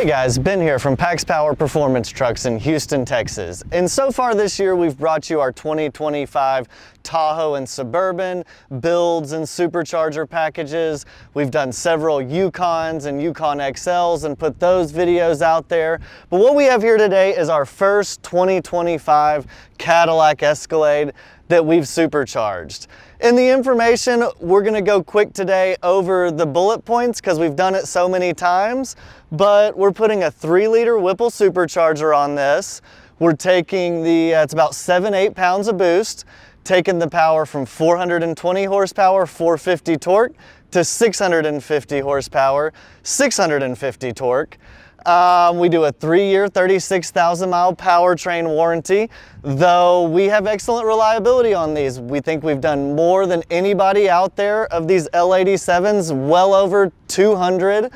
Hey guys, Ben here from PaxPower Performance Trucks in Houston, Texas. And so far this year, we've brought you our 2025 Tahoe and Suburban builds and supercharger packages. We've done several Yukons and Yukon XLs and put those videos out there. But what we have here today is our first 2025 Cadillac Escalade that we've supercharged. In the information, we're gonna go quick today over the bullet points because we've done it so many times, but we're putting a 3-liter Whipple Supercharger on this. We're taking it's about 7-8 pounds of boost, taking the power from 420 horsepower, 450 torque, to 650 horsepower, 650 torque. We do a 3-year, 36,000 mile powertrain warranty, though we have excellent reliability on these. We think we've done more than anybody out there of these L87s, well over 200.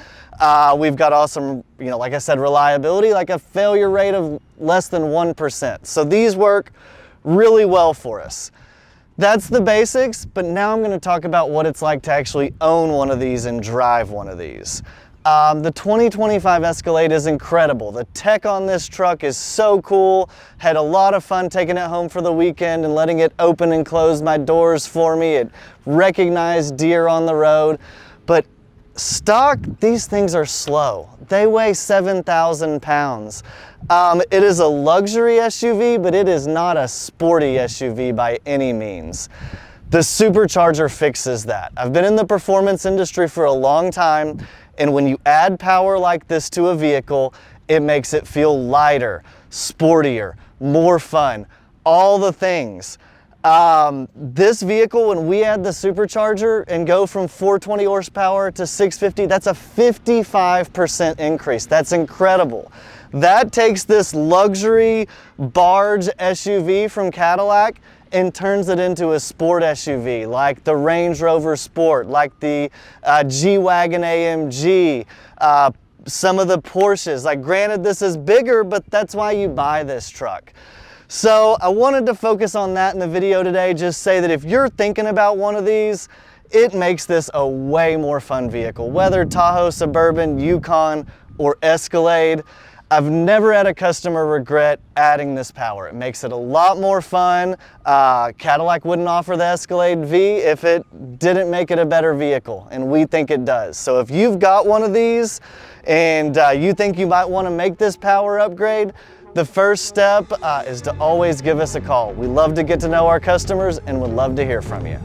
We've got awesome, like I said, reliability, like a failure rate of less than 1%. So these work really well for us. That's the basics, but now I'm going to talk about what it's like to actually own one of these and drive one of these. The 2025 Escalade is incredible. The tech on this truck is so cool. Had a lot of fun taking it home for the weekend and letting it open and close my doors for me. It recognized deer on the road. But stock, these things are slow. They weigh 7,000 pounds. It is a luxury SUV, but it is not a sporty SUV by any means. The Supercharger fixes that. I've been in the performance industry for a long time, and when you add power like this to a vehicle, it makes it feel lighter, sportier, more fun, all the things. This vehicle, when we add the Supercharger and go from 420 horsepower to 650, that's a 55% increase. That's incredible. That takes this luxury barge SUV from Cadillac and turns it into a sport SUV, like the Range Rover Sport, like the G-Wagon AMG, some of the Porsches. Like, granted, this is bigger, but that's why you buy this truck. So I wanted to focus on that in the video today, just say that if you're thinking about one of these, it makes this a way more fun vehicle. Whether Tahoe, Suburban, Yukon, or Escalade, I've never had a customer regret adding this power. It makes it a lot more fun. Cadillac wouldn't offer the Escalade V if it didn't make it a better vehicle, and we think it does. So if you've got one of these and you think you might want to make this power upgrade, the first step is to always give us a call. We love to get to know our customers and would love to hear from you.